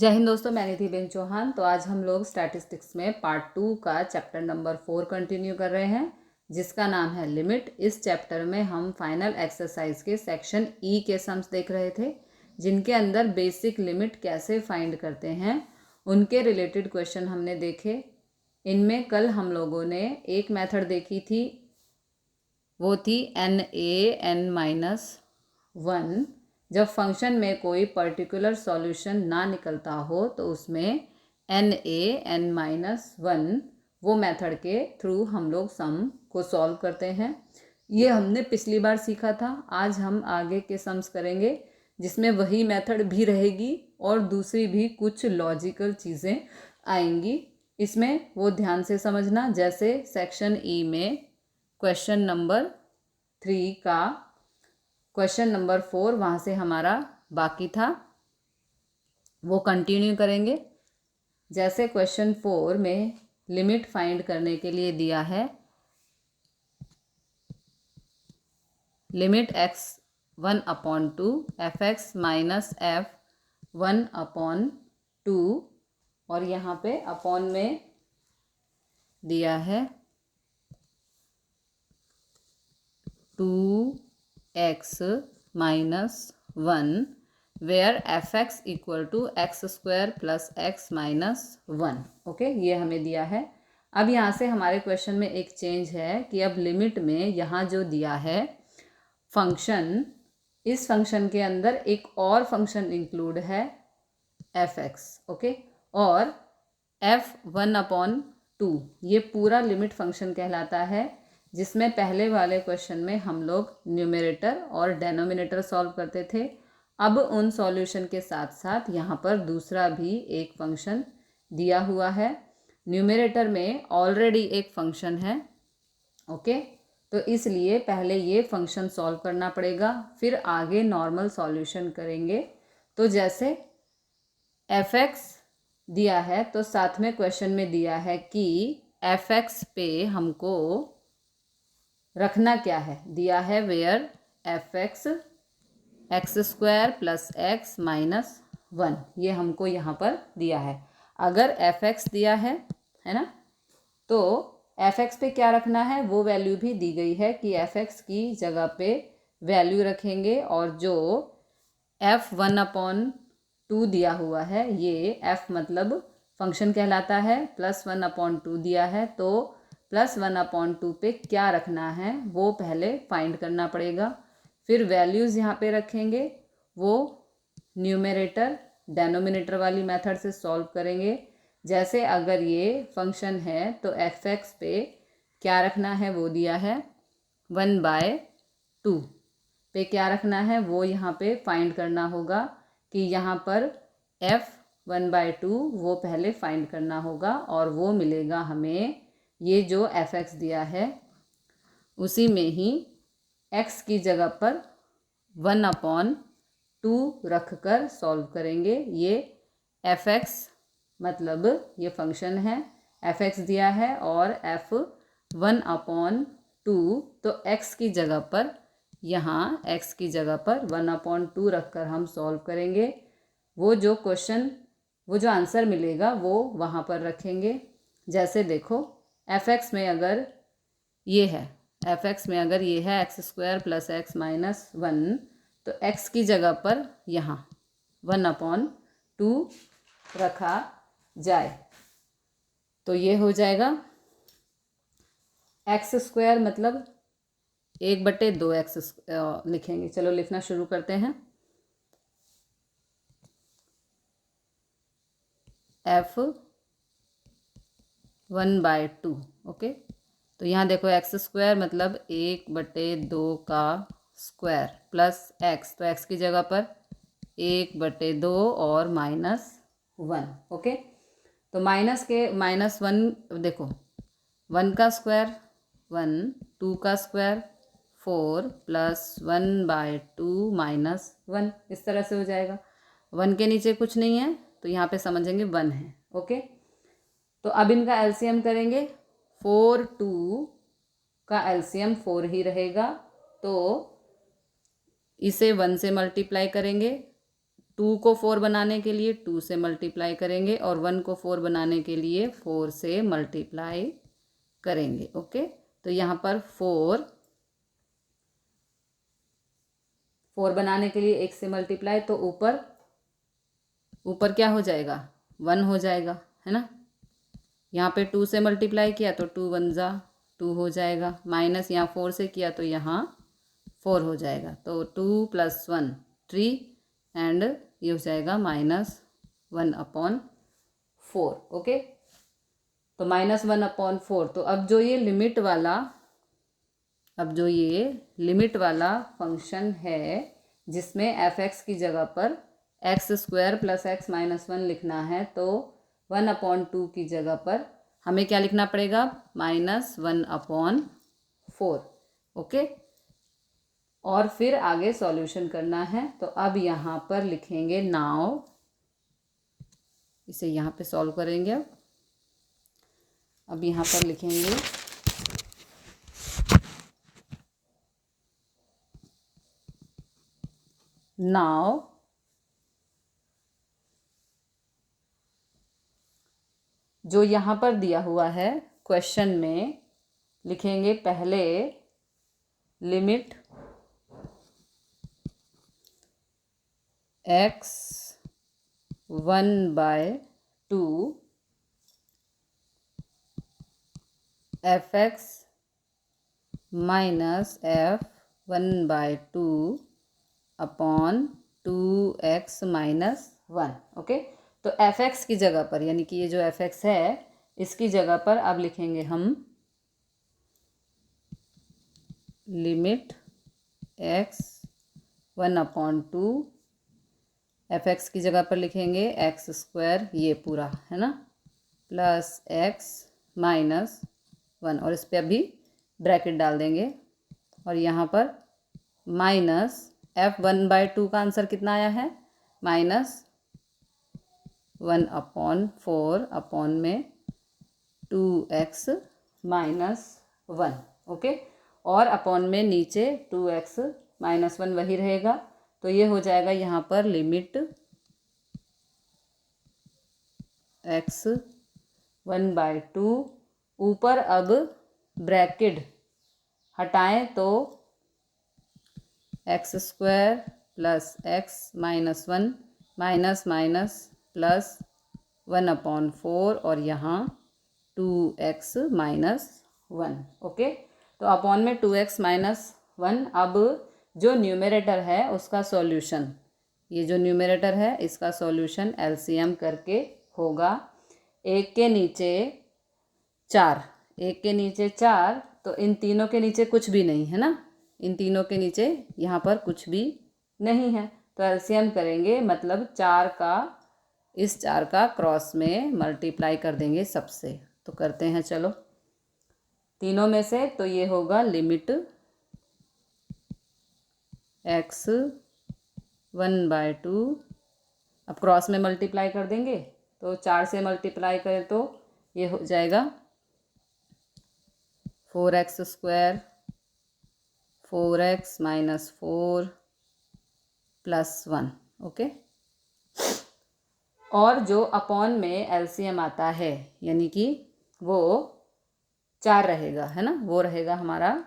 जय हिंद दोस्तों, मैं निधि बेन चौहान। तो आज हम लोग स्टैटिस्टिक्स में पार्ट 2 का चैप्टर नंबर 4 कंटिन्यू कर रहे हैं, जिसका नाम है लिमिट। इस चैप्टर में हम फाइनल एक्सरसाइज के सेक्शन ई के सम्स देख रहे थे, जिनके अंदर बेसिक लिमिट कैसे फाइंड करते हैं उनके रिलेटेड क्वेश्चन हमने देखे। इनमें कल हम लोगों ने एक मेथड देखी थी, वो थी NaN-1। जब फंक्शन में कोई पर्टिकुलर सॉल्यूशन ना निकलता हो तो उसमें NaN-1 वो मेथड के थ्रू हम लोग सम को सॉल्व करते हैं। ये हमने पिछली बार सीखा था। आज हम आगे के सम्स करेंगे जिसमें वही मेथड भी रहेगी और दूसरी भी कुछ लॉजिकल चीज़ें आएंगी इसमें, वो ध्यान से समझना। जैसे सेक्शन ई में क्वेश्चन नंबर 3 का क्वेश्चन नंबर 4 वहाँ से हमारा बाकी था, वो कंटिन्यू करेंगे। जैसे क्वेश्चन 4 में लिमिट फाइंड करने के लिए दिया है limit x1/2 fx minus f1/2, और यहाँ पे अपॉन में दिया है 2x minus 1 where fx equal to x² plus x minus 1। Okay, ये हमें दिया है। अब यहाँ से हमारे क्वेश्चन में एक चेंज है कि अब लिमिट में यहाँ जो दिया है फंक्शन, इस फंक्शन के अंदर एक और फंक्शन इंक्लूड है fx। ओके, और f1/2 ये पूरा लिमिट फंक्शन कहलाता है, जिसमें पहले वाले क्वेश्चन में हम लोग न्यूमरेटर और डेनोमिनेटर सॉल्व करते थे। अब उन सॉल्यूशन के साथ साथ यहाँ पर दूसरा भी एक फंक्शन दिया हुआ है। न्यूमरेटर में ऑलरेडी एक फंक्शन है, ओके, तो इसलिए पहले ये फंक्शन सॉल्व करना पड़ेगा, फिर आगे नॉर्मल सॉल्यूशन करेंगे। तो जैसे fx दिया है तो साथ में क्वेश्चन में दिया है कि fx पे हमको रखना क्या है, दिया है where fx x² plus x minus 1, ये हमको यहाँ पर दिया है। अगर fx दिया है ना, तो fx पे क्या रखना है वो वैल्यू भी दी गई है कि fx की जगह पे वैल्यू रखेंगे, और जो f1/2 दिया हुआ है, ये f मतलब फंक्शन कहलाता है, प्लस 1/2 दिया है, तो प्लस 1/2 पे क्या रखना है वो पहले फाइंड करना पड़ेगा। फिर वैल्यूज़ यहाँ पे रखेंगे, वो न्यूमरेटर डेनोमिनेटर वाली मेथड से सॉल्व करेंगे। जैसे अगर ये फंक्शन है तो fx पे क्या रखना है वो दिया है 1/2 पे क्या रखना है वो यहाँ पे फाइंड करना होगा कि यहाँ पर f1/2 वो पहले फाइंड करना होगा, और वो मिलेगा हमें ये जो fx दिया है उसी में ही x की जगह पर 1/2 रख कर सॉल्व करेंगे। ये fx मतलब ये फंक्शन है, fx दिया है और f1/2, तो x की जगह पर, यहाँ x की जगह पर 1/2 रख कर हम सॉल्व करेंगे। वो जो क्वेश्चन, वो जो आंसर मिलेगा वो वहाँ पर रखेंगे। जैसे देखो fx में अगर ये है, fx में अगर ये है x² प्लस x माइनस 1, तो x की जगह पर यहाँ 1/2 रखा जाए तो ये हो जाएगा x² मतलब 1/2x लिखेंगे। चलो लिखना शुरू करते हैं। f1/2, ओके, तो यहाँ देखो x² मतलब 1/2 का स्क्वायर प्लस x, तो x की जगह पर 1/2 और माइनस 1। ओके, तो -1 देखो, 1 का स्क्वायर 1, 2 का स्क्वायर 4 प्लस 1/2 माइनस 1, इस तरह से हो जाएगा। 1 के नीचे कुछ नहीं है तो यहाँ पे समझेंगे 1 है। ओके, तो अब इनका एलसीएम करेंगे। 4 2 का एलसीएम 4 ही रहेगा, तो इसे 1 से मल्टीप्लाई करेंगे, 2 को 4 बनाने के लिए 2 से मल्टीप्लाई करेंगे और 1 को 4 बनाने के लिए 4 से मल्टीप्लाई करेंगे। ओके, तो यहाँ पर 4 बनाने के लिए 1 से मल्टीप्लाई, तो ऊपर क्या हो जाएगा, 1 हो जाएगा, है ना। यहाँ पे 2 से मल्टीप्लाई किया तो 2 1 जा 2 हो जाएगा, माइनस यहाँ 4 से किया तो यहाँ 4 हो जाएगा, तो 2 + 1 3 एंड ये हो जाएगा -1/4। ओके, तो -1/4। तो अब जो ये लिमिट वाला फंक्शन है जिसमें f(x) की जगह पर x² + x - 1 लिखना है, तो 1/2 की जगह पर हमें क्या लिखना पड़ेगा, -1/4। ओके, और फिर आगे सॉल्यूशन करना है। तो अब यहाँ पर लिखेंगे नाउ, इसे यहाँ पे सॉल्व करेंगे। अब यहाँ पर लिखेंगे नाउ जो यहाँ पर दिया हुआ है क्वेश्चन में, लिखेंगे पहले limit x 1/2 f(x) - f 1/2 upon 2x - 1। Okay, तो f(x) की जगह पर, यानी कि ये जो f(x) है इसकी जगह पर अब लिखेंगे हम लिमिट x 1/2, f(x) की जगह पर लिखेंगे x², ये पूरा है ना, प्लस x - 1, और इस पर अभी ब्रैकेट डाल देंगे, और यहाँ पर माइनस f 1/2 का आंसर कितना आया है, -1/4 अपॉन में 2x - 1। ओके, और अपॉन में नीचे 2x - 1 वही रहेगा, तो ये हो जाएगा यहाँ पर लिमिट x 1/2, ऊपर अब ब्रैकेट हटाएं तो x² + x - 1 minus minus plus 1/4 और यहाँ 2x - 1। ओके, तो अपॉन में 2x - 1। अब जो न्यूमरेटर है उसका सॉल्यूशन, ये जो न्यूमरेटर है इसका सॉल्यूशन एलसीएम करके होगा 1 के नीचे 4, 1 के नीचे 4, तो इन तीनों के नीचे कुछ भी नहीं है ना, इन तीनों के नीचे यहाँ पर कुछ भी नहीं है, तो एलसीएम करेंगे, मतलब 4 का क्रॉस में मल्टीप्लाई कर देंगे सबसे। तो करते हैं, चलो तीनों में से, तो ये होगा लिमिट x 1/2, अब क्रॉस में मल्टीप्लाई कर देंगे, तो 4 से मल्टीप्लाई करें तो ये हो जाएगा 4x², 4x - 4 + 1। ओके, और जो अपॉन में एलसीएम आता है यानी कि वो 4 रहेगा, है ना, वो रहेगा हमारा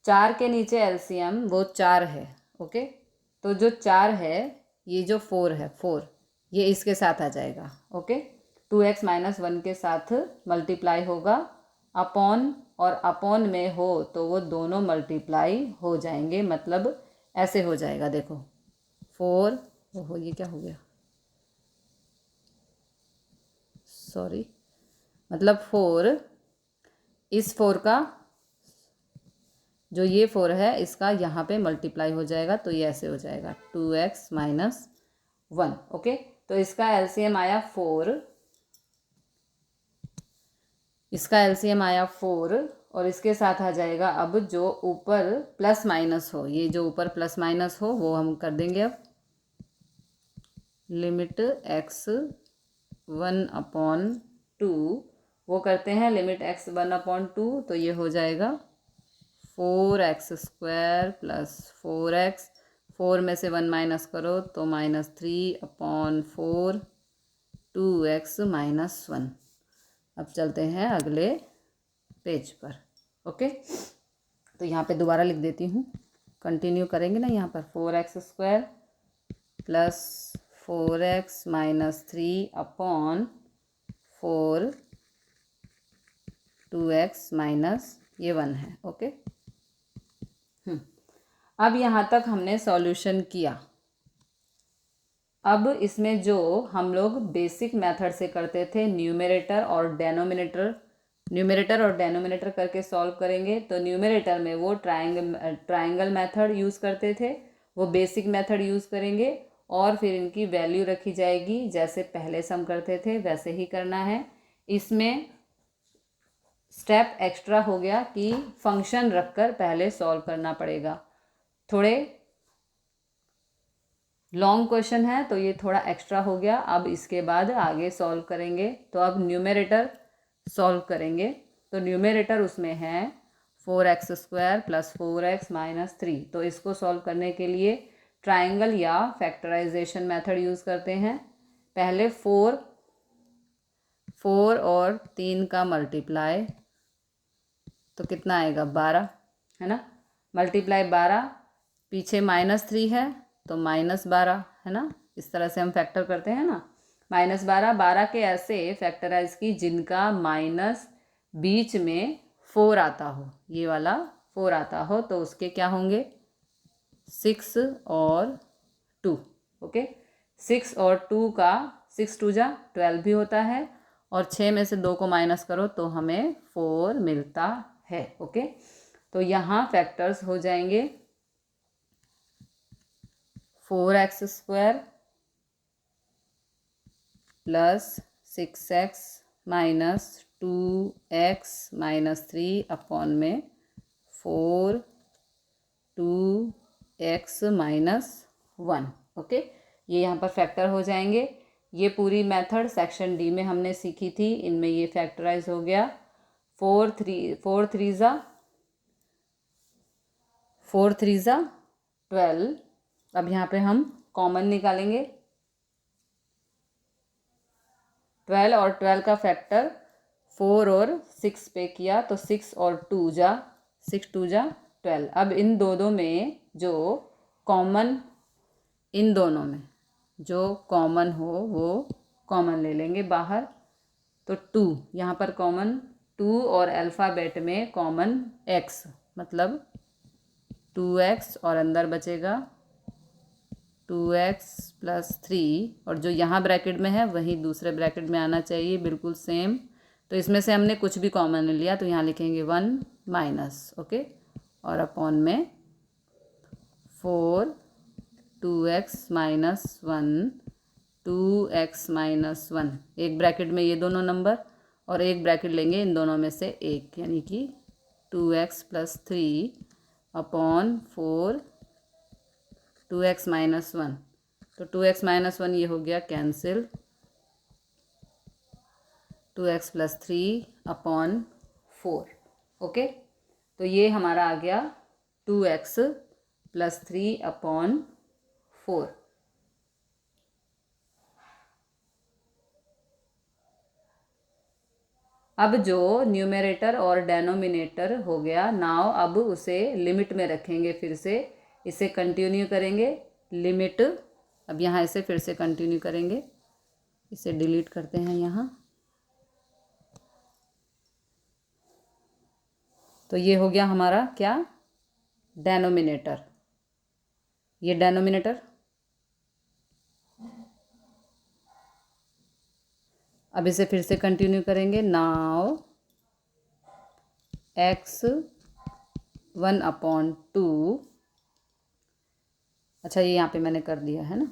4 के नीचे एलसीएम वो 4 है। ओके, तो जो 4 है, ये जो 4 है, 4 ये इसके साथ आ जाएगा। ओके, 2x - 1 के साथ मल्टीप्लाई होगा, अपॉन और अपॉन में हो तो वो दोनों मल्टीप्लाई हो जाएंगे, मतलब ऐसे हो जाएगा, देखो 4, ओहो ये क्या हो गया, सॉरी, मतलब 4, इस 4 का जो ये 4 है इसका यहाँ पे मल्टीप्लाई हो जाएगा, तो ये ऐसे हो जाएगा 2x - 1। ओके, तो इसका एलसीएम आया 4, इसका एलसीएम आया 4, और इसके साथ आ जाएगा अब जो ऊपर प्लस माइनस हो, ये जो ऊपर प्लस माइनस हो वो हम कर देंगे। अब लिमिट x 1/2 वो करते हैं, लिमिट x 1/2, तो ये हो जाएगा 4x² प्लस 4x, 4 में से 1 माइनस करो तो -3/4 2x -1। अब चलते हैं अगले पेज पर। ओके, तो यहाँ पे दोबारा लिख देती हूँ, कंटिन्यू करेंगे ना। यहाँ पर 4x² प्लस 4x -3/4 2x ये 1 है। ओके, अब यहाँ तक हमने सॉल्यूशन किया। अब इसमें जो हम लोग बेसिक मेथड से करते थे, न्यूमरेटर और डेनोमिनेटर करके सॉल्व करेंगे। तो न्यूमरेटर में वो ट्रायंगल मेथड यूज़ करते थे, वो बेसिक मेथड यूज़ करेंगे और फिर इनकी वैल्यू रखी जाएगी। जैसे पहले सम करते थे वैसे ही करना है। इसमें स्टेप एक्स्ट्रा हो गया कि फंक्शन रखकर पहले सॉल्व करना पड़ेगा। थोड़े लॉन्ग क्वेश्चन है तो ये थोड़ा एक्स्ट्रा हो गया। अब इसके बाद आगे सॉल्व करेंगे। तो अब न्यूमरेटर सॉल्व करेंगे। तो न्यूमरेटर उसमें है 4x² प्लस 4x -3। तो इसको सॉल्व करने के लिए ट्रायंगल या फैक्टराइजेशन मेथड यूज़ करते हैं। पहले 4 और 3 का मल्टीप्लाई, तो कितना आएगा 12, है ना। मल्टीप्लाई 12, पीछे -3 है तो -12, है ना। इस तरह से हम फैक्टर करते हैं ना। -12 के ऐसे फैक्टराइज की जिनका माइनस बीच में 4 आता हो, ये वाला 4 आता हो, तो उसके क्या होंगे 6 और 2। ओके, 6 और 2 का 6 2 जा 12 भी होता है, और 6 में से 2 को माइनस करो तो हमें 4 मिलता है। ओके, तो यहाँ फैक्टर्स हो जाएंगे 4x² plus 6x minus 2x -3 में 4 2x -1। ओके, ये यहाँ पर फैक्टर हो जाएंगे। ये पूरी मेथड सेक्शन डी में हमने सीखी थी, इनमें ये फैक्टराइज हो गया। 4 3 ज़ा 12। अब यहाँ पे हम कॉमन निकालेंगे। 12 और 12 का फैक्टर 4 और 6 पे किया तो 6 और 2 जा 6 2 जा 12। अब इन दोनों में जो कॉमन, इन दोनों में जो कॉमन हो वो कॉमन ले लेंगे बाहर। तो 2 यहाँ पर कॉमन, 2 और अल्फ़ाबेट में कॉमन x, मतलब 2x, और अंदर बचेगा 2x प्लस 3, और जो यहाँ ब्रैकेट में है वही दूसरे ब्रैकेट में आना चाहिए, बिल्कुल सेम। तो इसमें से हमने कुछ भी कॉमन नहीं लिया तो यहाँ लिखेंगे 1 माइनस। ओके, और अपॉन में 4 2x -1 2x -1, एक ब्रैकेट में ये दोनों नंबर और एक ब्रैकेट लेंगे इन दोनों में से एक, यानी कि 2x प्लस 3 अपॉन 4 2x -1। तो 2x -1 ये हो गया cancel, 2x plus 3 upon 4। Okay, तो ये हमारा आ गया 2x प्लस 3 अपॉन 4। अब जो न्यूमरेटर और डेनोमिनेटर हो गया, नाउ अब उसे लिमिट में रखेंगे। फिर से इसे कंटिन्यू करेंगे, लिमिट। अब यहाँ इसे फिर से कंटिन्यू करेंगे, इसे डिलीट करते हैं यहाँ। तो ये हो गया हमारा क्या, डेनोमिनेटर। ये डेनोमिनेटर। अब इसे फिर से कंटिन्यू करेंगे। Now x 1/2। अच्छा, ये यहाँ पे मैंने कर दिया है ना।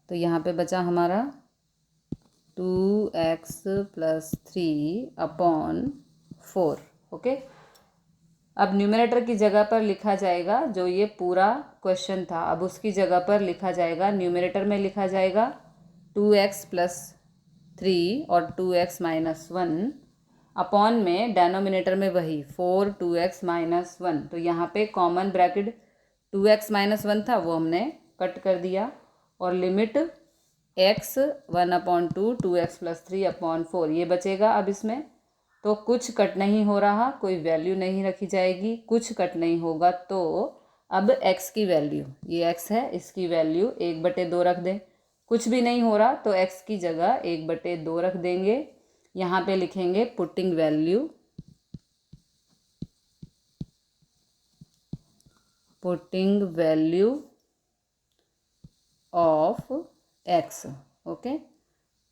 तो यहाँ पे बचा हमारा 2x प्लस 3 अपॉन 4। ओके, अब न्यूमरेटर की जगह पर लिखा जाएगा जो ये पूरा क्वेश्चन था, अब उसकी जगह पर लिखा जाएगा, न्यूमरेटर में लिखा जाएगा 2x प्लस 3 और 2x -1 अपॉन में डेनोमिनेटर में वही 4 2x माइनस 1, तो यहाँ पे कॉमन ब्रैकेट 2x माइनस 1 था वो हमने कट कर दिया, और लिमिट x 1/2 2x प्लस 3/4 ये बचेगा। अब इसमें तो कुछ कट नहीं हो रहा, कोई वैल्यू नहीं रखी जाएगी, कुछ कट नहीं होगा, तो अब x की वैल्यू, ये x है, इसकी वैल्यू 1/2 रख दें। कुछ भी नहीं हो रहा तो x की जगह 1/2 रख देंगे। यहाँ पे लिखेंगे putting value of x। Okay,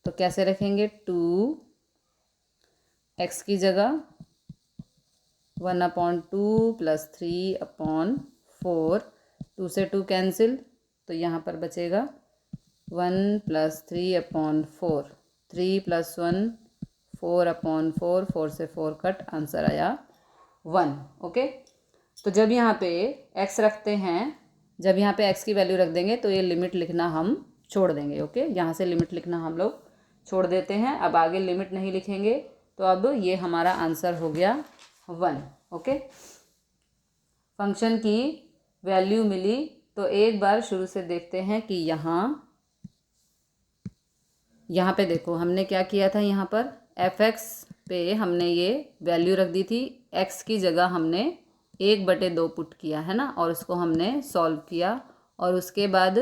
तो कैसे रखेंगे, 2x की जगह 1/2 प्लस 3/4, 2 से 2 कैंसिल, तो यहाँ पर बचेगा 1 प्लस 3/4, 3 प्लस 1 4/4, 4 से 4 कट, आंसर आया 1। ओके, तो जब यहाँ पे x रखते हैं, जब यहाँ पे x की वैल्यू रख देंगे तो ये लिमिट लिखना हम छोड़ देंगे। ओके, यहाँ से लिमिट लिखना हम लोग छोड़ देते हैं, अब आगे लिमिट नहीं लिखेंगे, तो अब ये हमारा आंसर हो गया 1। ओके, फंक्शन की वैल्यू मिली, तो एक बार शुरू से देखते हैं कि यहाँ पे देखो हमने क्या किया था, यहाँ पर fx पे हमने ये वैल्यू रख दी थी, x की जगह हमने 1/2 पुट किया है ना, और उसको हमने सॉल्व किया, और उसके बाद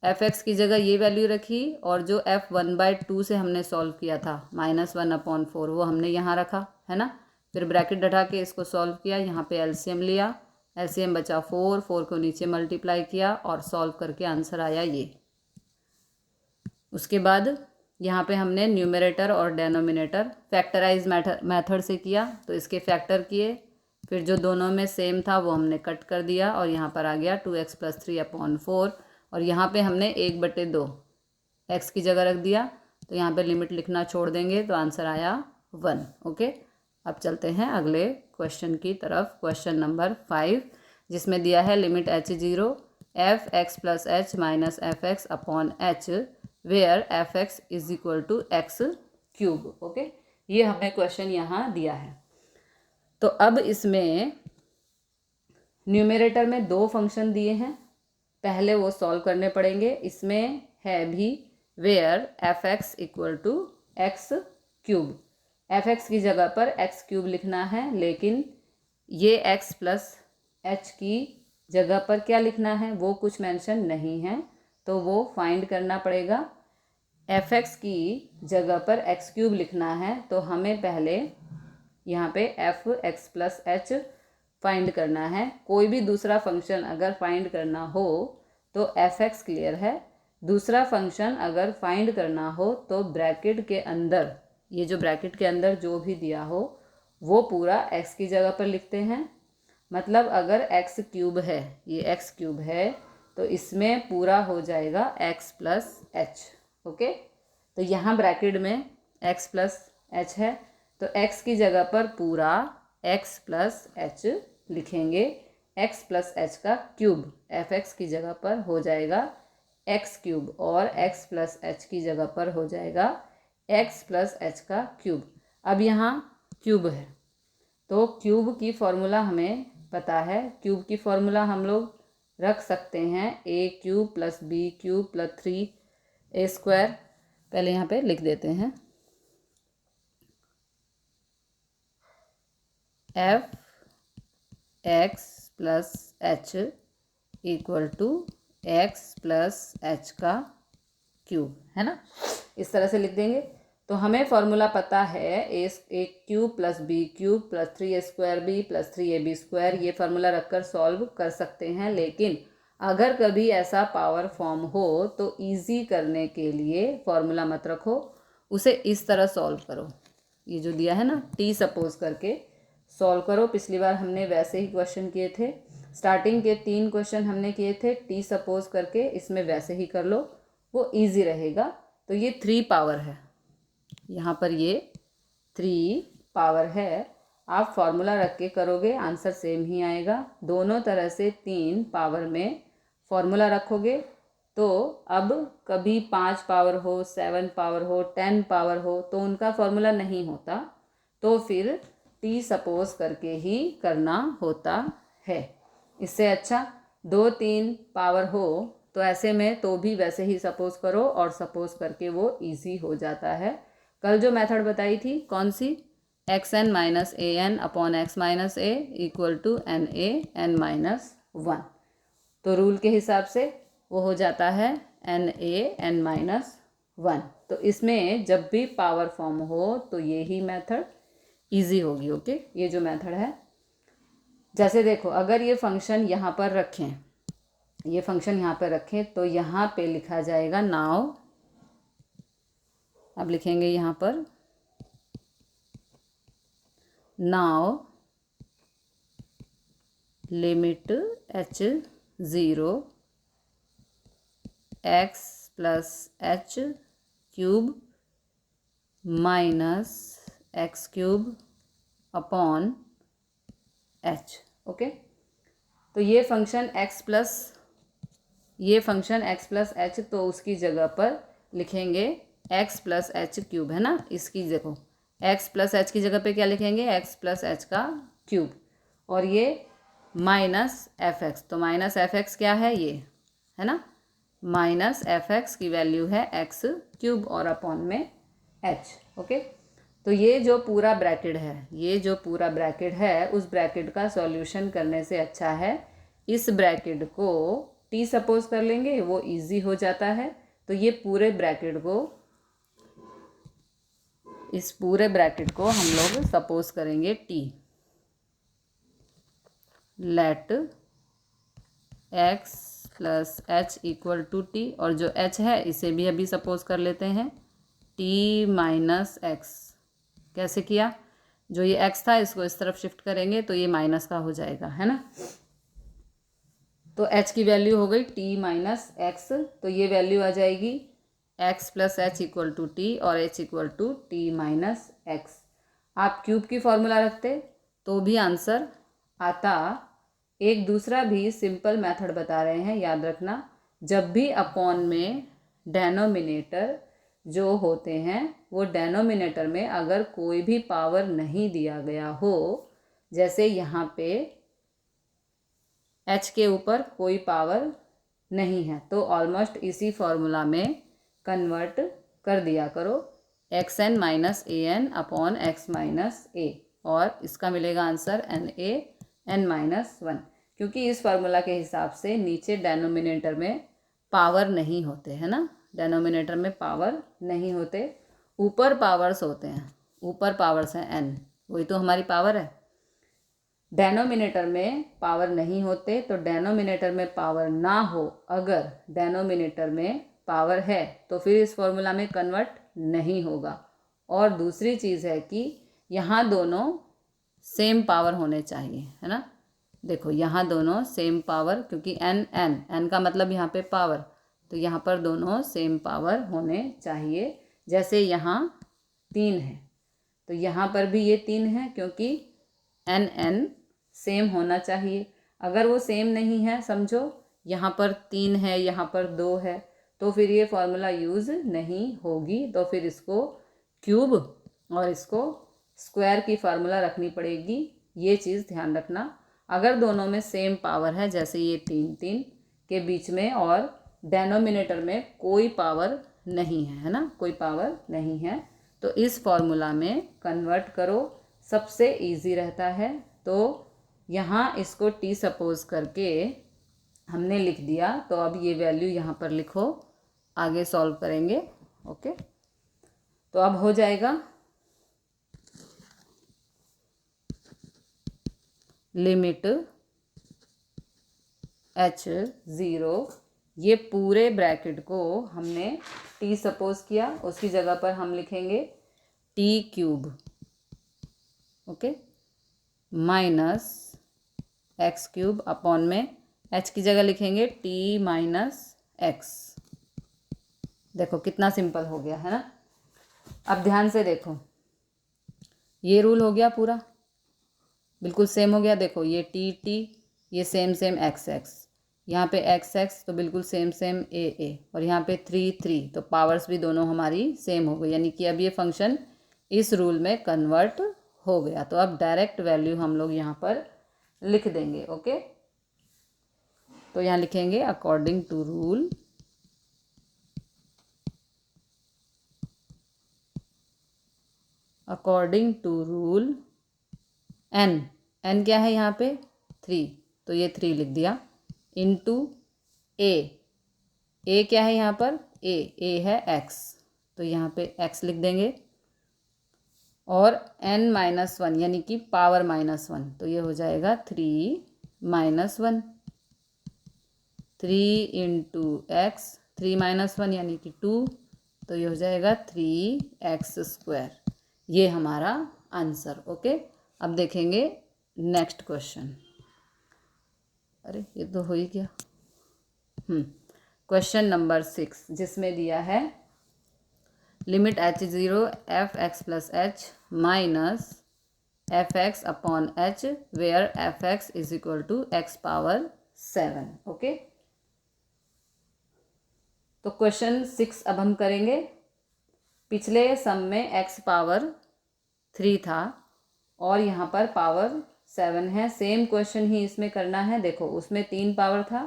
fx की जगह ये वैल्यू रखी, और जो f 1/2 से हमने सॉल्व किया था -1/4 वो हमने यहाँ रखा है ना, फिर ब्रैकेट हटा के इसको सॉल्व किया, यहाँ पे एलसीएम लिया, एलसीएम बचा 4 को नीचे मल्टीप्लाई किया और सॉल्व करके आंसर आया ये। उसके बाद यहाँ पे हमने न्यूमरेटर और डेनोमिनेटर फैक्टराइज मेथड से किया, तो इसके फैक्टर किए, फिर जो दोनों में सेम था वो हमने कट कर दिया, और यहाँ पर आ गया 2x प्लस 3/4, और यहाँ पे हमने 1/2 x की जगह रख दिया, तो यहाँ पे लिमिट लिखना छोड़ देंगे, तो आंसर आया 1। ओके, अब चलते हैं अगले क्वेश्चन की तरफ, क्वेश्चन नंबर 5, जिसमें दिया है limit h0 f(x + h - f(x)/h where f(x = x³। Okay, ये हमें क्वेश्चन यहाँ दिया है। तो अब इसमें न्यूमरेटर में 2 फंक्शन दिए हैं, पहले वो सॉल्व करने पड़ेंगे। इसमें है भी वेयर f(x = x³, f(x) की जगह पर x³ लिखना है, लेकिन ये x + h की जगह पर क्या लिखना है वो कुछ मेंशन नहीं है, तो वो फाइंड करना पड़ेगा। f(x) की जगह पर x³ लिखना है, तो हमें पहले यहाँ पे f(x + h) फाइंड करना है। कोई भी दूसरा फंक्शन अगर फाइंड करना हो तो f(x) क्लियर है, दूसरा फंक्शन अगर फाइंड करना हो तो ब्रैकेट के अंदर, ये जो ब्रैकेट के अंदर जो भी दिया हो वो पूरा x की जगह पर लिखते हैं। मतलब अगर x³ है, ये x³ है, तो इसमें पूरा हो जाएगा x + h। ओके, तो यहाँ ब्रैकेट में x + h है, तो x की जगह पर पूरा x + h लिखेंगे, x + h का क्यूब f(x) की जगह पर हो जाएगा x³, और x + h की जगह पर हो जाएगा x + h का क्यूब। अब यहाँ क्यूब है, तो क्यूब की फॉर्मूला हमें पता है, क्यूब की फॉर्मूला हम लोग रख सकते हैं a³ + b³ + 3a²। पहले यहाँ पे लिख देते हैं, f(x + h) = x + h का क्यूब, है ना, इस तरह से लिख देंगे। तो हमें फॉर्मूला पता है a³ + b³ + 3a²b + 3ab², ये फार्मूला रखकर सॉल्व कर सकते हैं, लेकिन अगर कभी ऐसा पावर फॉर्म हो तो इजी करने के लिए फॉर्मूला मत रखो, उसे इस तरह सॉल्व करो, ये जो दिया है ना t सपोज करके सॉल्व करो। पिछली बार हमने वैसे ही क्वेश्चन किए थे, स्टार्टिंग के 3 क्वेश्चन हमने किए थे t सपोज करके, इसमें वैसे ही कर लो, वो इजी रहेगा। तो ये 3 पावर है, यहाँ पर ये 3 पावर है, आप फॉर्मूला रख के करोगे आंसर सेम ही आएगा। दोनों तरह से 3 पावर में फॉर्मूला रखोगे, तो अब कभी 5 पावर हो, 7 पावर हो, 10 पावर हो, तो उनका फॉर्मूला नहीं होता, तो फिर टी सपोज करके ही करना होता है। इससे अच्छा 2 3 पावर हो तो ऐसे में तो भी वैसे ही सपोज करो और सपोज करके वो इजी हो जाता है। कल जो मेथड बताई थी कौन सी, x n minus a n upon x minus a equal to n a n minus 1, तो रूल के हिसाब से वो हो जाता है एन ए एन माइनस 1। तो इसमें जब भी पावर फॉर्म हो तो ये ही मेथड ईजी होगी। ओके, ये जो मेथड है, जैसे देखो अगर ये फंक्शन यहाँ पर रखें, ये फंक्शन यहाँ पर रखें तो यहाँ पे लिखा जाएगा नाउ, अब लिखेंगे यहाँ पर now limit h 0 x plus h cube minus x cube upon h। Okay, तो ये फंक्शन x प्लस h, तो उसकी जगह पर लिखेंगे x प्लस एच क्यूब, है ना। इसकी देखो x प्लस एच की जगह पे क्या लिखेंगे, x प्लस एच का क्यूब, और ये माइनस एफ एक्स, तो माइनस एफ एक्स क्या है, ये है ना, माइनस एफ एक्स की वैल्यू है एक्स क्यूब और अपॉन में एच। ओके, तो ये जो पूरा ब्रैकेट है, उस ब्रैकेट का सॉल्यूशन करने से अच्छा है इस ब्रैकेट को टी सपोज कर लेंगे, वो इजी हो जाता है। तो ये पूरे ब्रैकेट को हम लोग सपोज करेंगे t, let x plus h equal to t, और जो h है इसे भी अभी सपोज कर लेते हैं t माइनस एक्स। कैसे किया, जो ये x था इसको इस तरफ शिफ्ट करेंगे तो ये माइनस का हो जाएगा, है ना। तो h की वैल्यू हो गई t माइनस एक्स, तो ये वैल्यू आ जाएगी x plus h equal to t और h equal to t minus x. आप क्यूब की फॉर्मूला रखते तो भी आंसर आता। एक दूसरा भी सिंपल मेथड बता रहे हैं, याद रखना, जब भी अपॉन में डेनोमिनेटर जो होते हैं वो डेनोमिनेटर में अगर कोई भी पावर नहीं दिया गया हो, जैसे यहाँ पे h के ऊपर कोई पावर नहीं है, तो ऑलमोस्ट इसी फॉर्मूला में कन्वर्ट कर दिया करो x n minus a n upon x minus a, और इसका मिलेगा answer n a n minus 1, क्योंकि इस फार्मूला के हिसाब से नीचे डेनोमिनेटर में पावर नहीं होते, है ना, डेनोमिनेटर में पावर नहीं होते, ऊपर पावर्स होते हैं, ऊपर पावर्स हैं एन, वही तो हमारी पावर है। डेनोमिनेटर में पावर नहीं होते, तो डेनोमिनेटर में पावर ना हो, अगर डेनोमिनेटर में पावर है तो फिर इस फॉर्मूला में कन्वर्ट नहीं होगा। और दूसरी चीज़ है कि यहाँ दोनों सेम पावर होने चाहिए, है ना। देखो यहाँ दोनों सेम पावर, क्योंकि एन का मतलब यहाँ पे पावर, तो यहाँ पर दोनों सेम पावर होने चाहिए। जैसे यहाँ 3 है तो यहाँ पर भी ये 3 है, क्योंकि एन सेम होना चाहिए। अगर वो सेम नहीं है, समझो यहाँ पर 3 है यहाँ पर 2 है, तो फिर ये फॉर्मूला यूज़ नहीं होगी, तो फिर इसको क्यूब और इसको स्क्वायर की फार्मूला रखनी पड़ेगी। ये चीज़ ध्यान रखना, अगर दोनों में सेम पावर है, जैसे ये 3 के बीच में, और डेनोमिनेटर में कोई पावर नहीं है ना, कोई पावर नहीं है, तो इस फॉर्मूला में कन्वर्ट करो, सबसे इजी रहता है। तो यहाँ इसको टी सपोज करके हमने लिख दिया, तो अब ये वैल्यू यहाँ पर लिखो, आगे सॉल्व करेंगे। ओके, तो अब हो जाएगा लिमिट h 0, ये पूरे ब्रैकेट को हमने t सपोज किया, उसकी जगह पर हम लिखेंगे t cube, okay, minus x cube upon में h की जगह लिखेंगे t माइनस एक्स। देखो कितना सिंपल हो गया, है ना। अब ध्यान से देखो, ये रूल हो गया पूरा बिल्कुल सेम हो गया। देखो ये टी, ये सेम एक्स, यहाँ पे एक्स तो बिल्कुल सेम ए, और यहाँ पे 3, तो पावर्स भी दोनों हमारी सेम हो गई, यानी कि अब ये फंक्शन इस रूल में कन्वर्ट हो गया। तो अब डायरेक्ट वैल्यू हम लोग यहाँ पर लिख देंगे। ओके, तो यहाँ लिखेंगे अकॉर्डिंग टू रूल एन क्या है यहाँ पे 3, तो ये 3 लिख दिया, इनटू ए क्या है यहाँ पर ए है x, तो यहाँ पे x लिख देंगे, और n-1 यानी कि पावर -1, तो ये हो जाएगा 3-1, 3 इंटू एक्स, 3-1 यानी कि 2, तो ये हो जाएगा 3x²। ये हमारा आंसर। ओके, अब देखेंगे नेक्स्ट क्वेश्चन। अरे ये तो हो ही गया। क्वेश्चन नंबर 6 जिसमें दिया है limit h0 f(x + h) minus fx upon h where fx is equal to x⁻7। Okay, तो क्वेश्चन 6 अब हम करेंगे। पिछले सम में x⁻3 था और यहाँ पर पावर 7 है। सेम क्वेश्चन ही इसमें करना है। देखो उसमें 3 पावर था,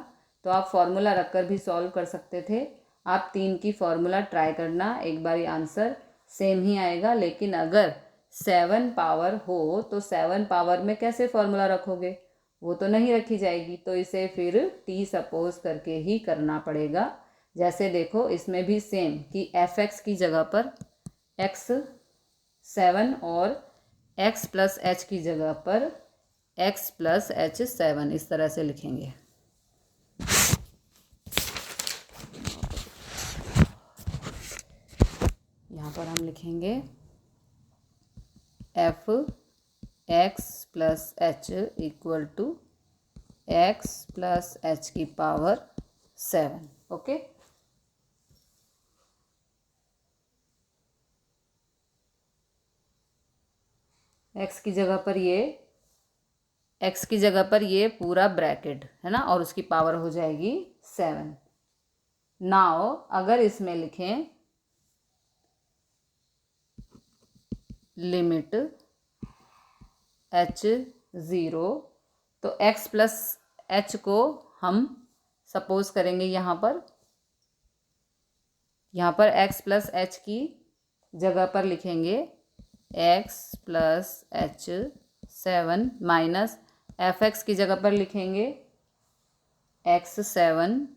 तो आप फॉर्मूला रखकर भी सॉल्व कर सकते थे। आप 3 की फॉर्मूला ट्राई करना, एक बार आंसर सेम ही आएगा। लेकिन अगर 7 पावर हो तो 7 पावर में कैसे फॉर्मूला रखोगे, वो तो नहीं रखी जाएगी। तो इसे फिर t सपोज करके ही करना पड़ेगा। जैसे देखो इसमें भी सेम कि fx की जगह पर x7 और x + h की जगह पर x + h7 इस तरह से लिखेंगे। यहाँ पर हम लिखेंगे f(x + h) equal to x + h की पावर 7। ओके, x की जगह पर ये पूरा ब्रैकेट है ना, और उसकी पावर हो जाएगी 7। नाउ अगर इसमें लिखें लिमिट h0, तो x + h को हम सपोज करेंगे यहाँ पर x + h की जगह पर लिखेंगे x + h7 माइनस fx की जगह पर लिखेंगे x7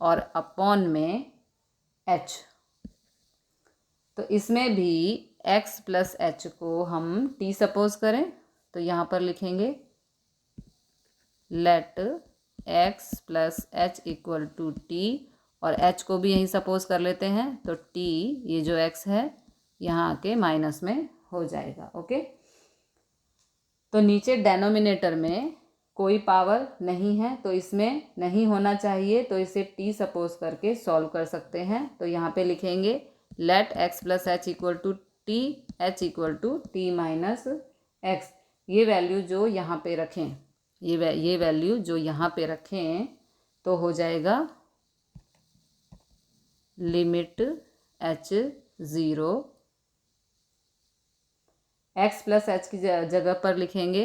और अपॉन में h। तो इसमें भी x + h को हम t सपोज करें, तो यहाँ पर लिखेंगे let x + h equal to t, और h को भी यहीं सपोज कर लेते हैं, तो t ये जो x है यहाँ आके माइनस में हो जाएगा। ओके, तो नीचे डेनोमिनेटर में कोई पावर नहीं है, तो इसमें नहीं होना चाहिए, तो इसे t सपोज करके सॉल्व कर सकते हैं। तो यहाँ पे लिखेंगे let x + h equal to t, h equal to t - x। ये वैल्यू जो यहाँ पे रखें, ये वैल्यू जो यहाँ पे रखें, तो हो जाएगा लिमिट h0 x + h की जगह पर लिखेंगे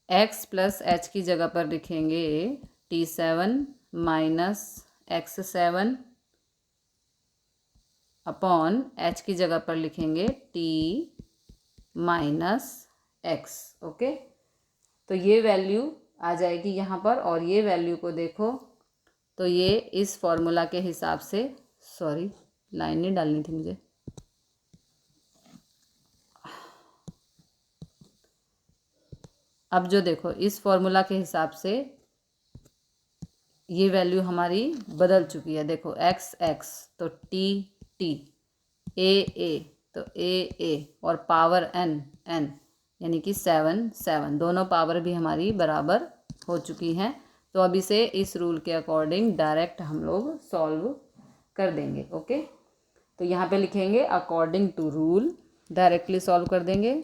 x + h की जगह पर लिखेंगे t7 minus x7 upon h की जगह पर लिखेंगे t - x। ओके, तो ये वैल्यू आ जाएगी यहाँ पर, और ये वैल्यू को देखो तो ये इस फॉर्मूला के हिसाब से, सॉरी लाइन नहीं डालनी थी मुझे, अब जो देखो इस फॉर्मूला के हिसाब से ये वैल्यू हमारी बदल चुकी है। देखो x x तो t a तो a और पावर n यानी कि 7 दोनों पावर भी हमारी बराबर हो चुकी हैं। तो अब इसे इस रूल के अकॉर्डिंग डायरेक्ट हम लोग सॉल्व कर देंगे। ओके, तो यहाँ पे लिखेंगे according to rule, directly solve कर देंगे।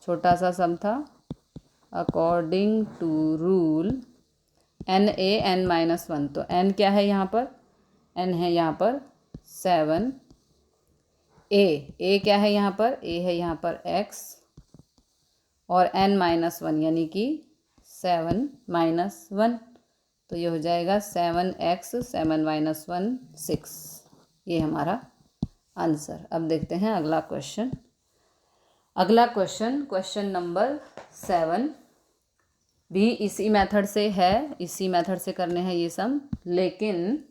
छोटा सा सम था, according to rule n(a) n-1, तो n क्या है यहाँ पर n है यहाँ पर 7, a क्या है यहाँ पर, a है यहाँ पर x, और n माइनस 1 यानी कि 7 माइनस 1, तो ये हो जाएगा 7x, 7 माइनस 1 6, ये हमारा आंसर। अब देखते हैं अगला क्वेश्चन। अगला क्वेश्चन नंबर 7 भी इसी मेथड से है, इसी मेथड से करने हैं ये सम, लेकिन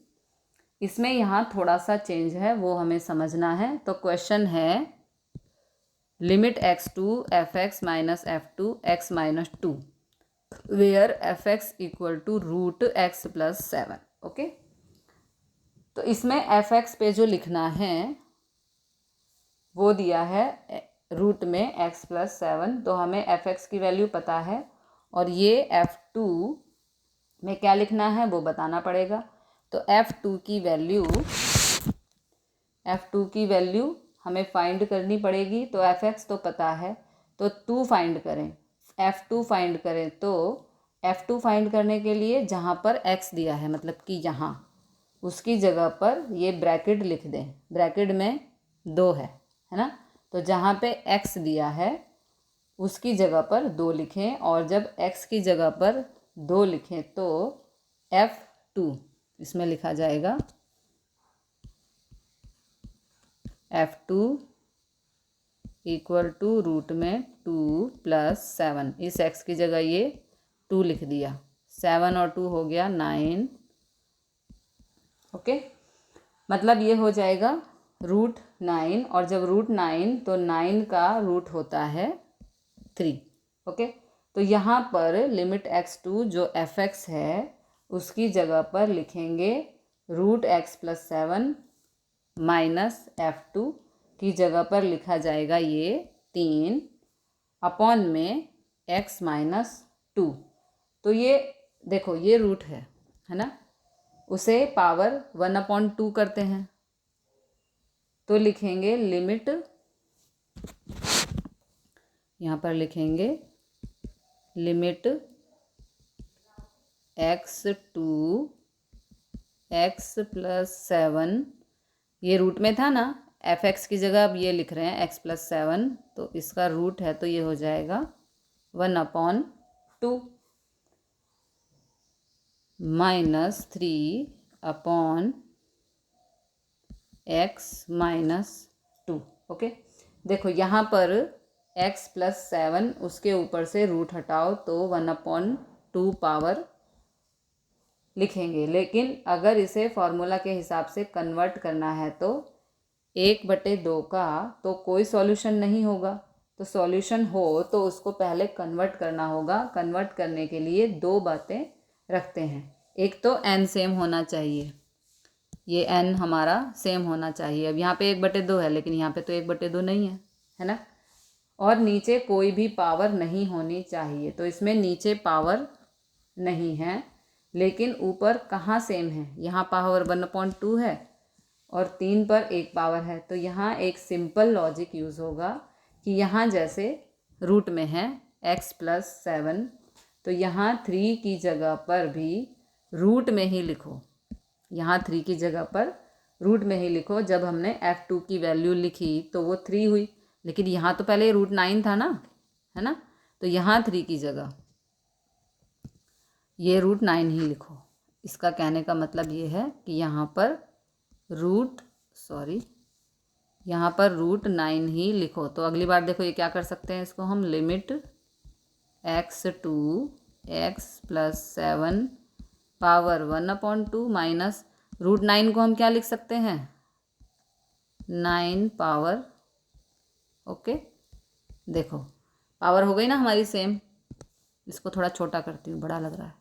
इसमें यहाँ थोड़ा सा चेंज है, वो हमें समझना है। तो क्वेश्चन है limit x2 fx minus f2 x minus 2 where fx equal to root x plus 7। Okay, तो इसमें fx पे जो लिखना है वो दिया है रूट में x प्लस 7, तो हमें fx की वैल्यू पता है, और ये f2 में क्या लिखना है वो बताना पड़ेगा। तो f2 की वैल्यू हमें फाइंड करनी पड़ेगी। तो fx तो पता है, तो 2 फाइंड करें, f2 फाइंड करें। तो f2 फाइंड करने के लिए जहाँ पर x दिया है, मतलब कि यहाँ, उसकी जगह पर ये ब्रैकेट लिख दें, ब्रैकेट में 2 है ना। तो जहाँ पे x दिया है उसकी जगह पर 2 लिखें, और जब x की जगह पर 2 लिखें तो f2 इसमें लिखा जाएगा f2 इक्वल टू रूट में 2 प्लस 7, इस x की जगह ये 2 लिख दिया, 7 और 2 हो गया 9। ओके, मतलब ये हो जाएगा रूट 9, और जब रूट 9 तो 9 का रूट होता है 3। ओके, तो यहाँ पर लिमिट x2 जो fx है उसकी जगह पर लिखेंगे root x plus 7 minus f2 की जगह पर लिखा जाएगा ये 3 अपॉन में x माइनस 2। तो ये देखो ये रूट है ना, उसे पावर 1/2 करते हैं, तो लिखेंगे लिमिट, यहाँ पर लिखेंगे लिमिट x2 x प्लस 7, ये रूट में था ना, fx की जगह अब ये लिख रहे हैं x प्लस 7, तो इसका रूट है तो ये हो जाएगा 1/2 minus 3 upon x minus 2। Okay, देखो यहाँ पर x प्लस 7, उसके ऊपर से रूट हटाओ तो 1/2 पावर लिखेंगे। लेकिन अगर इसे फॉर्मूला के हिसाब से कन्वर्ट करना है तो 1/2 का तो कोई सॉल्यूशन नहीं होगा, तो सॉल्यूशन हो तो उसको पहले कन्वर्ट करना होगा। कन्वर्ट करने के लिए 2 बातें रखते हैं, एक तो n सेम होना चाहिए, ये n हमारा सेम होना चाहिए। अब यहाँ पे 1/2 है, लेकिन यहाँ पे तो 1/2 नहीं है ना, और नीचे कोई भी पावर नहीं होनी चाहिए। तो इसमें नीचे पावर नहीं है, लेकिन ऊपर कहाँ सेम है, यहाँ पावर 1/2 है और 3 पर 1 पावर है। तो यहाँ एक सिंपल लॉजिक यूज़ होगा कि यहाँ जैसे रूट में है x प्लस 7, तो यहाँ 3 की जगह पर भी रूट में ही लिखो, यहाँ 3 की जगह पर रूट में ही लिखो। जब हमने f2 की वैल्यू लिखी तो वो 3 हुई, लेकिन यहाँ तो पहले रूट 9 था ना, है ना, तो यहाँ 3 की जगह ये रूट 9 ही लिखो। इसका कहने का मतलब ये है कि यहाँ पर रूट 9 ही लिखो। तो अगली बार देखो ये क्या कर सकते हैं, इसको हम limit x2 x plus 7 power 1/2 minus root 9 को हम क्या लिख सकते हैं, 9 पावर। ओके, देखो पावर हो गई ना हमारी सेम। इसको थोड़ा छोटा करती हूँ, बड़ा लग रहा है,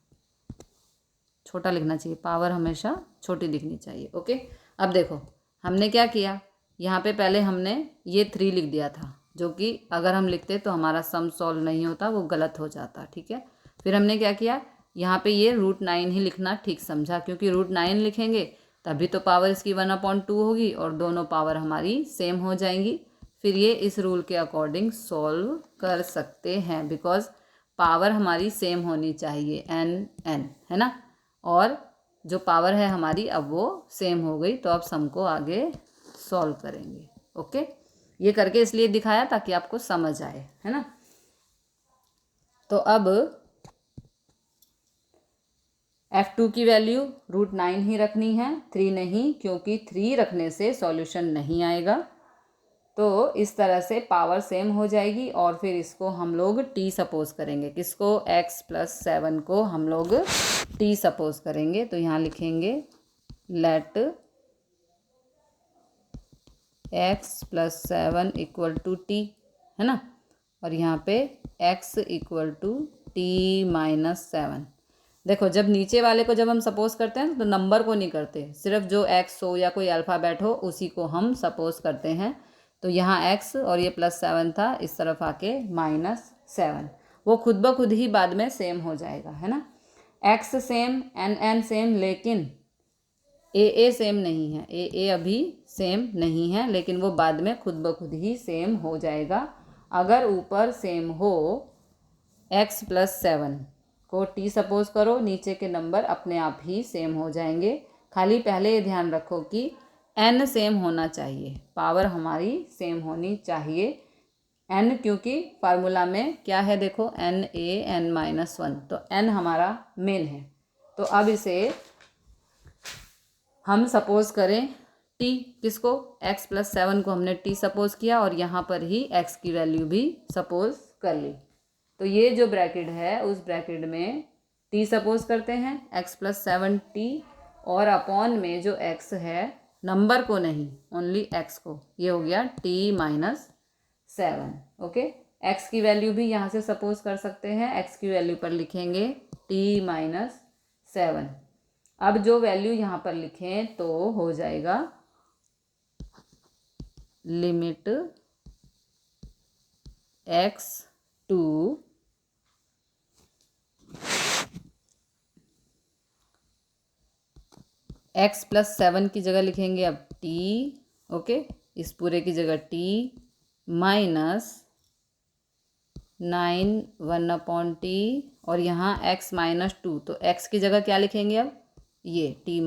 छोटा लिखना चाहिए, पावर हमेशा छोटी लिखनी चाहिए। ओके, अब देखो हमने क्या किया, यहाँ पे पहले हमने ये 3 लिख दिया था, जो कि अगर हम लिखते तो हमारा सम सॉल्व नहीं होता, वो गलत हो जाता। ठीक है, फिर हमने क्या किया, यहाँ पे ये रूट 9 ही लिखना ठीक समझा, क्योंकि रूट 9 लिखेंगे तभी तो पावर इसकी 1/2 होगी और दोनों पावर हमारी सेम हो जाएंगी। फिर ये इस रूल के अकॉर्डिंग सॉल्व कर सकते हैं, बिकॉज पावर हमारी सेम होनी चाहिए, n n है ना, और जो पावर है हमारी अब वो सेम हो गई। तो अब सम को आगे सॉल्व करेंगे। ओके, ये करके इसलिए दिखाया ताकि आपको समझ आए, है ना। तो अब F2 की वैल्यू √9 ही रखनी है, 3 नहीं, क्योंकि 3 रखने से सॉल्यूशन नहीं आएगा। तो इस तरह से पावर सेम हो जाएगी और फिर इसको हम लोग t सपोज करेंगे। किसको? x + 7 को हम लोग t सपोज करेंगे। तो यहाँ लिखेंगे लेट x + 7 = t, है ना। और यहाँ पे x = t - 7। देखो, जब नीचे वाले को जब हम सपोज करते हैं तो नंबर को नहीं करते, सिर्फ जो x हो या कोई अल्फ़ाबेट हो उसी को हम सपोज करते हैं। तो यहाँ x और ये +7 था, इस तरफ आके -7, वो खुद ब खुद ही बाद में सेम हो जाएगा, है ना। x सेम, n सेम, लेकिन a सेम नहीं है। a अभी सेम नहीं है, लेकिन वो बाद में खुद ब खुद ही सेम हो जाएगा। अगर ऊपर सेम हो x + 7 को t सपोज करो, नीचे के नंबर अपने आप ही सेम हो जाएंगे। खाली पहले ये ध्यान रखो कि n सेम होना चाहिए, पावर हमारी सेम होनी चाहिए। n क्योंकि फार्मूला में क्या है, देखो n - 1, तो n हमारा मेन है। तो अब इसे हम सपोज करें t, किसको? x + 7 को हमने t सपोज किया और यहाँ पर ही x की वैल्यू भी सपोज कर ली। तो ये जो ब्रैकेट है उस ब्रैकेट में t सपोज करते हैं, x + 7t, और अपॉन में जो x है, नंबर को नहीं, ओनली x को, ये हो गया t - 7। ओके, x की वैल्यू भी यहाँ से सपोज कर सकते हैं। x की वैल्यू पर लिखेंगे t - 7। अब जो वैल्यू यहाँ पर लिखें तो हो जाएगा लिमिट x टू x + 7 की जगह लिखेंगे अब t। ओके, इस पूरे की जगह t -9 1/t, और यहाँ x - 2, तो x की जगह क्या लिखेंगे अब? ये t -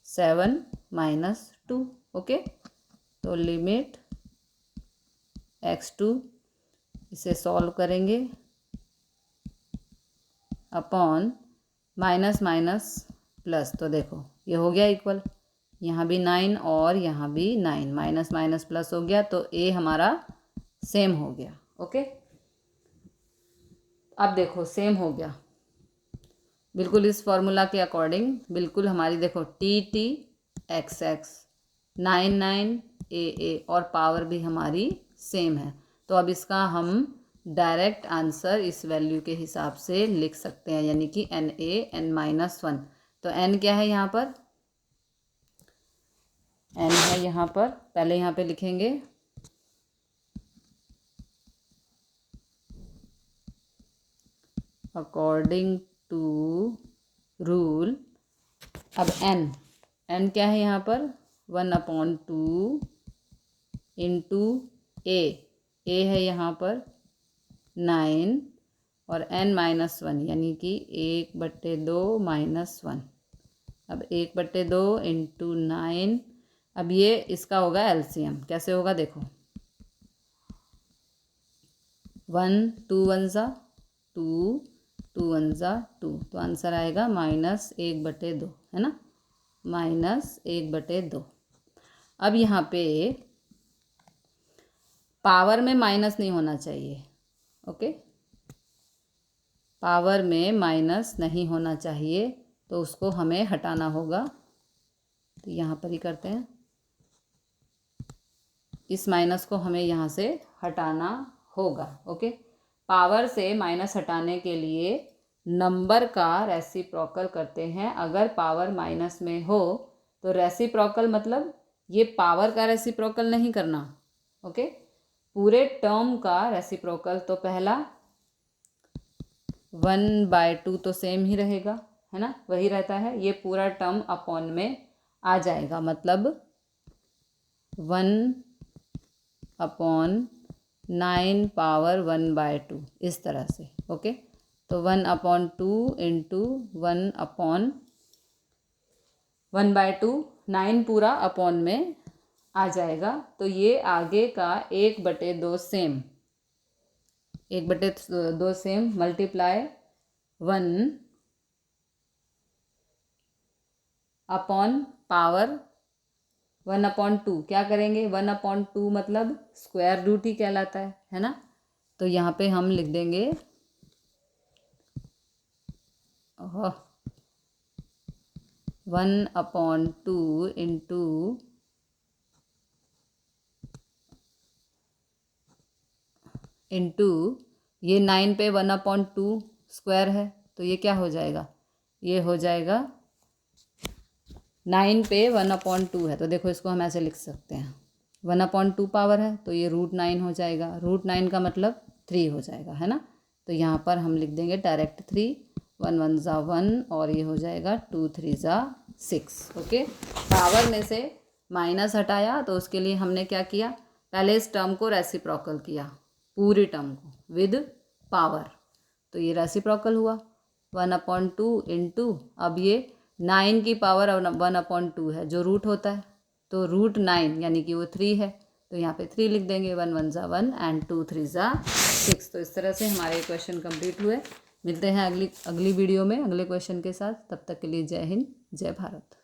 7 - 2। ओके, तो लिमिट x2, इसे सॉल्व करेंगे अपॉन माइनस माइनस प्लस, तो देखो ये हो गया इक्वल, यहाँ भी 9 और यहाँ भी 9, माइनस माइनस प्लस हो गया, तो a हमारा सेम हो गया। ओके, अब देखो सेम हो गया बिल्कुल इस फॉर्मूला के अकॉर्डिंग, बिल्कुल हमारी देखो t x 9 9 a और पावर भी हमारी सेम है। तो अब इसका हम डायरेक्ट आंसर इस वैल्यू के हिसाब से लिख सकते हैं, यानी कि n - 1। तो n क्या है यहाँ पर? n है यहाँ पर, पहले यहाँ पे लिखेंगे अकॉर्डिंग टू रूल। अब n क्या है यहाँ पर? 1/2 इंटू a है यहाँ पर 9 और n - 1, यानी कि 1/2 - 1। अब 1/2 इंटू 9, अब ये इसका होगा एलसीएम। कैसे होगा देखो, 1 2 1 ज़ा 2 2 1 ज़ा 2, तो आंसर आएगा -1/2, है ना, -1/2। अब यहाँ पे पावर में माइनस नहीं होना चाहिए। ओके, पावर में माइनस नहीं होना चाहिए, तो उसको हमें हटाना होगा। तो यहाँ पर ही करते हैं, इस माइनस को हमें यहाँ से हटाना होगा। ओके, पावर से माइनस हटाने के लिए नंबर का रेसिप्रोकल करते हैं। अगर पावर माइनस में हो तो रेसिप्रोकल मतलब ये पावर का रेसिप्रोकल नहीं करना। ओके, पूरे टर्म का रेसिप्रोकल। तो पहला 1/2 तो सेम ही रहेगा, है ना, वही रहता है। ये पूरा टर्म अपॉन में आ जाएगा, मतलब 1/9 पावर 1/2, इस तरह से। ओके, तो 1/2 इंटू 1/2 1/2 9 पूरा अपॉन में आ जाएगा। तो ये आगे का 1/2 same, 1/2 same multiply 1 upon power 1/2। क्या करेंगे, 1/2 मतलब स्क्वायर रूट ही कहलाता है ना। तो यहाँ पे हम लिख देंगे 1/2 इंटू ये 9 पे 1/2 स्क्वायर है, तो ये क्या हो जाएगा, ये हो जाएगा 9 पे 1/2 है, तो देखो इसको हम ऐसे लिख सकते हैं, 1/2 पावर है तो ये √9 हो जाएगा। √9 का मतलब 3 हो जाएगा, है ना। तो यहाँ पर हम लिख देंगे डायरेक्ट 3, 1 1 ज़ा 1 और ये हो जाएगा 2 3 ज़ा 6। ओके, पावर में से माइनस हटाया तो उसके लिए हमने क्या किया, पहले इस टर्म को रेसिप्रोकल किया, पूरी टर्म को विद पावर, तो ये रेसिप्रोकल हुआ 1/2 इंटू, अब ये 9 की पावर 1/2 है जो रूट होता है, तो √9 यानी कि वो 3 है, तो यहाँ पे 3 लिख देंगे, 1 1 ज़ा 1 एंड 2 3 ज़ा 6। तो इस तरह से हमारे क्वेश्चन कंप्लीट हुए। मिलते हैं अगली वीडियो में अगले क्वेश्चन के साथ, तब तक के लिए जय हिंद जय भारत।